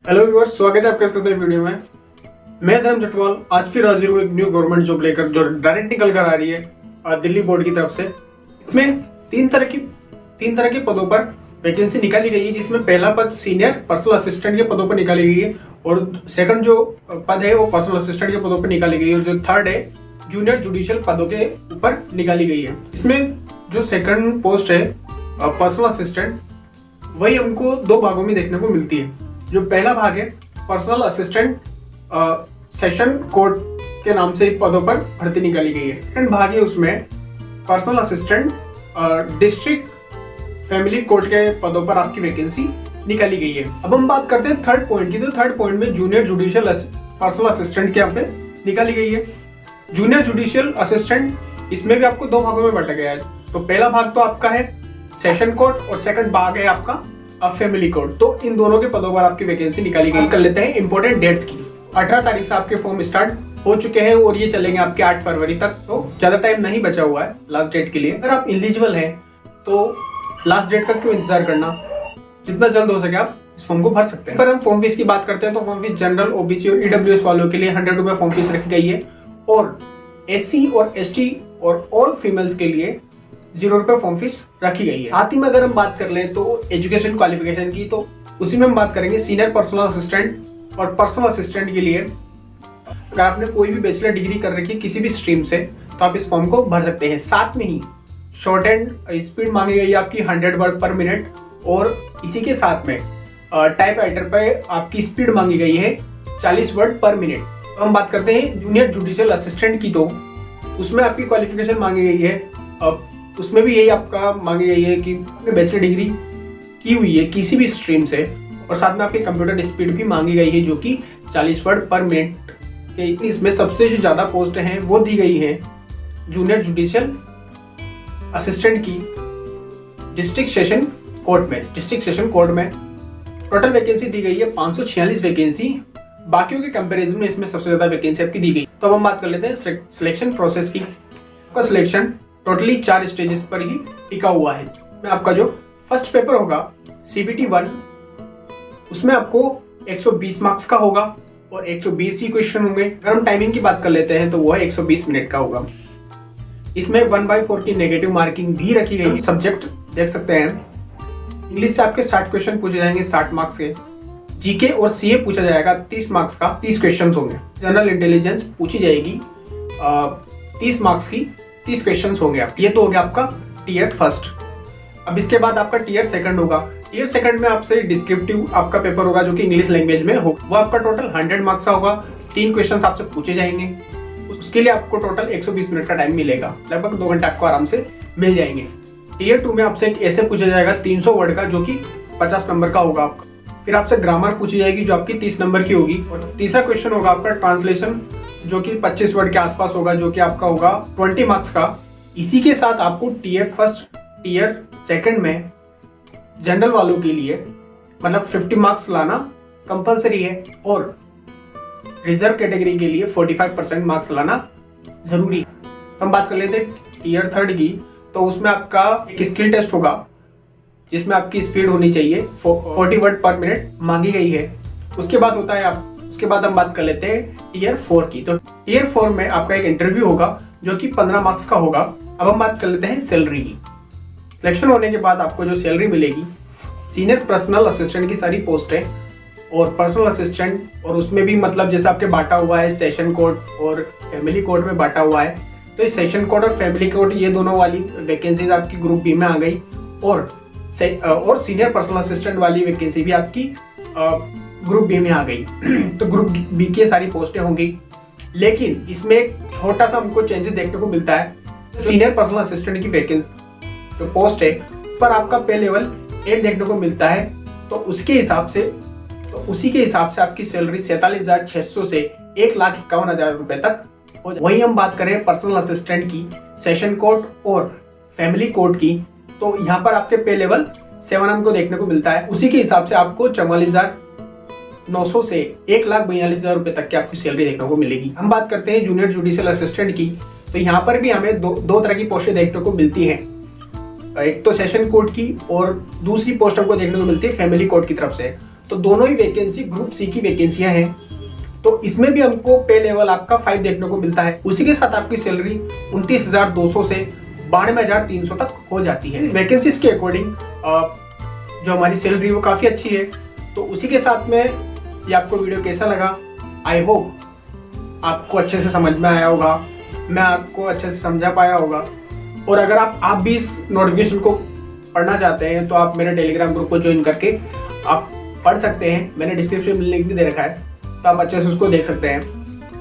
Hello viewers, स्वागत है आपका इस नई वीडियो में। मैं धर्म जटवाल आज फिर हाजिर हूँ एक न्यू गवर्नमेंट जॉब लेकर, जो डायरेक्ट निकल कर आ रही है दिल्ली बोर्ड की तरफ से। इसमें तीन तरह के पदों पर वैकेंसी निकाली गई है, जिसमें पहला पद सीनियर पर्सनल असिस्टेंट के पदों पर निकाली गई है और सेकंड जो पद है वो पर्सनल असिस्टेंट के पदों पर निकाली गई है और जो थर्ड है जूनियर जुडिशियल पदों के ऊपर निकाली गई है। इसमें जो सेकंड पोस्ट है पर्सनल असिस्टेंट, वही हमको दो भागों में देखने को मिलती है। जो पहला भाग है पर्सनल असिस्टेंट सेशन कोर्ट के नाम से पदों पर भर्ती निकाली गई है। सेकंड भाग है उसमें personal assistant district family court के पदों पर आपकी वैकेंसी निकाली गई है। अब हम बात करते हैं थर्ड पॉइंट की। तो थर्ड पॉइंट में जूनियर जुडिशियल पर्सनल असिस्टेंट के यहाँ पे निकाली गई है। जूनियर जुडिशियल असिस्टेंट इसमें भी आपको दो भागों में बांटा गया है। तो पहला भाग तो आपका है सेशन कोर्ट और सेकंड भाग है आपका फैमिली कोर्ट। तो इन दोनों के पदों पर आपकी वैकेंसी निकाली गई। कर लेते हैं इंपॉर्टेंट डेट्स की। 18 तारीख से आपके फॉर्म स्टार्ट हो चुके हैं और ये चलेंगे आपके 8 फरवरी तक। तो ज्यादा टाइम नहीं बचा हुआ है लास्ट डेट के लिए। अगर आप एलिजिबल हैं तो लास्ट डेट का क्यों इंतजार करना, जितना जल्द हो सके आप इस फॉर्म को भर सकते हैं। पर हम फॉर्म फीस की बात करते हैं तो फॉर्म फीस जनरल, ओबीसी और ईडब्ल्यूएस वालों के लिए 100 रुपए फॉर्म फीस रखी गई है और एससी और एसटी और ऑल फीमेल्स के लिए 0 रुपए फॉर्म फीस रखी गई है। साथ ही में अगर हम बात कर लें तो एजुकेशन क्वालिफिकेशन की, तो उसी में हम बात करेंगे सीनियर पर्सनल असिस्टेंट और पर्सनल असिस्टेंट के लिए अगर आपने कोई भी बैचलर डिग्री कर रखी है किसी भी स्ट्रीम से तो आप इस फॉर्म को भर सकते हैं। साथ में ही शॉर्ट एंड स्पीड मांगी गई है आपकी 100 वर्ड पर मिनट और इसी के साथ में टाइप राइटर पर आपकी स्पीड मांगी गई है 40 वर्ड पर मिनट। हम बात करते हैं जूनियर जुडिशियल असिस्टेंट की, तो उसमें आपकी क्वालिफिकेशन मांगी गई है। उसमें भी यही आपका मांगी गई है कि आपने बैचलर डिग्री की हुई है किसी भी स्ट्रीम से और साथ में आपकी कंप्यूटर स्पीड भी मांगी गई है जो कि 40 वर्ड पर मिनट के। इसमें सबसे जो ज़्यादा पोस्ट हैं वो दी गई है जूनियर जुडिशियल असिस्टेंट की डिस्ट्रिक्ट सेशन कोर्ट में टोटल वैकेंसी दी गई है 546 वैकेंसी। बाकियों के कंपैरिजन में इसमें सबसे ज़्यादा वैकेंसी आपकी दी गई। तो अब हम बात कर लेते हैं सिलेक्शन प्रोसेस की। आपका सिलेक्शन टोटली 4 स्टेजेस पर ही टिका हुआ है। आपका जो फर्स्ट पेपर होगा CBT 1, उसमें आपको 120 मार्क्स का होगा और 120 ही क्वेश्चन होंगे। अगर हम टाइमिंग की बात कर लेते हैं तो वो है 120 मिनट का होगा। इसमें 1/4 की नेगेटिव मार्किंग भी रखी गई। सब्जेक्ट देख सकते हैं, इंग्लिश से आपके 60 क्वेश्चन पूछे जाएंगे 60 मार्क्स के। जीके और सीए पूछा जाएगा 30 मार्क्स का, 30 क्वेश्चन होंगे। जनरल इंटेलिजेंस पूछी जाएगी 30 मार्क्स की, 30 क्वेश्चंस होंगे। आप ये तो हो गया आपका टीयर फर्स्ट। अब इसके बाद आपका टीयर सेकंड होगा। टीयर सेकंड में आपसे डिस्क्रिप्टिव आपका पेपर होगा जो कि इंग्लिश लैंग्वेज में हो। वो आपका टोटल 100 मार्क्स का होगा। 3 क्वेश्चंस आपसे पूछे जाएंगे। उसके लिए आपको टोटल 120 मिनट का टाइम मिलेगा। लगभग 2 घंटे आपको आराम से मिल जाएंगे। टीयर 2 में आपसे एक ऐसे पूछा जाएगा 300 वर्ड का जो कि 50 नंबर का होगा आपका। फिर आपसे ग्रामर पूछी जाएगी जो आपकी 30 नंबर की होगी। और तीसरा क्वेश्चन होगा आपका ट्रांसलेशन जो कि 25 वर्ड के आसपास होगा, जो कि आपका होगा 20 मार्क्स का। इसी के साथ आपको टीयर फर्स्ट टीयर सेकंड में जनरल वालों के लिए मतलब 50 मार्क्स लाना कंपलसरी है और रिजर्व कैटेगरी के लिए 45% मार्क्स लाना जरूरी है। हम बात कर लेते हैं टीयर थर्ड की। तो उसमें आपका एक स्किल टेस्ट होगा जिसमें आपकी स्पीड होनी चाहिए 40 वर्ड पर मिनट मांगी गई है। उसके बाद हम बात कर लेते हैं टीयर 4 की। तो टीयर 4 में आपका एक इंटरव्यू होगा जो कि 15 मार्क्स का होगा। अब हम बात कर लेते हैं सैलरी की। सिलेक्शन होने के बाद आपको जो सैलरी मिलेगी, सीनियर पर्सनल असिस्टेंट की सारी पोस्ट है और पर्सनल असिस्टेंट, और उसमें भी मतलब जैसे आपके बांटा हुआ है सेशन कोर्ट और फैमिली कोर्ट में बांटा हुआ है। तो इस सेशन कोर्ट और फैमिली कोर्ट ये दोनों वाली वैकेंसीज आपकी ग्रुप बी में आ गई और सीनियर पर्सनल असिस्टेंट वाली वैकेंसी भी आपकी ग्रुप बी में आ गई। तो ग्रुप बी की सारी पोस्टें होंगी, लेकिन इसमें एक छोटा सा हमको चेंजेस देखने को मिलता है। सीनियर पर्सनल असिस्टेंट की वैकेंसी जो पोस्ट है पर आपका पे लेवल 8 देखने को मिलता है। तो उसी के हिसाब से आपकी सैलरी 47,600 से 1,51,000 रुपए तक हो जाए। वही हम बात करें पर्सनल असिस्टेंट की सेशन कोर्ट और फैमिली कोर्ट की, तो यहाँ पर आपके पे लेवल 7 हमको देखने को मिलता है। उसी के हिसाब से आपको 44,900 से 1,42,000 रुपए तक की आपकी सैलरी देखने को मिलेगी। हम बात करते हैं जूनियर जुडिशियल असिस्टेंट की। तो यहाँ पर भी हमें दो तरह की पोस्टें देखने को मिलती हैं। एक तो सेशन कोर्ट की और दूसरी पोस्ट हमको देखने को मिलती है फैमिली कोर्ट की तरफ से। तो दोनों ही वैकेंसी ग्रुप सी की वैकेंसियां हैं। तो इसमें भी हमको पे लेवल आपका 5 देखने को मिलता है। उसी के साथ आपकी सैलरी 29,200 से 92,300 तक हो जाती है। वैकेंसीज के अकॉर्डिंग जो हमारी सैलरी वो काफ़ी अच्छी है। तो उसी के साथ में ये आपको वीडियो कैसा लगा, आई होप आपको अच्छे से समझ में आया होगा, मैं आपको अच्छे से समझा पाया होगा। और अगर आप भी इस नोटिफिकेशन को पढ़ना चाहते हैं तो आप मेरे टेलीग्राम ग्रुप को ज्वाइन करके आप पढ़ सकते हैं। मैंने डिस्क्रिप्शन में लिंक भी दे रखा है, तो आप अच्छे से उसको देख सकते हैं।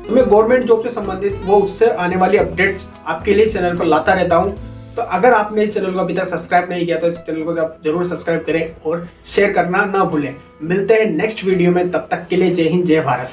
तो मैं गवर्नमेंट जॉब से संबंधित वो उससे आने वाली अपडेट्स आपके लिए चैनल पर लाता रहता हूँ। तो अगर आपने इस चैनल को अभी तक सब्सक्राइब नहीं किया तो इस चैनल को आप जरूर सब्सक्राइब करें और शेयर करना ना भूलें। मिलते हैं नेक्स्ट वीडियो में, तब तक के लिए जय हिंद, जय भारत।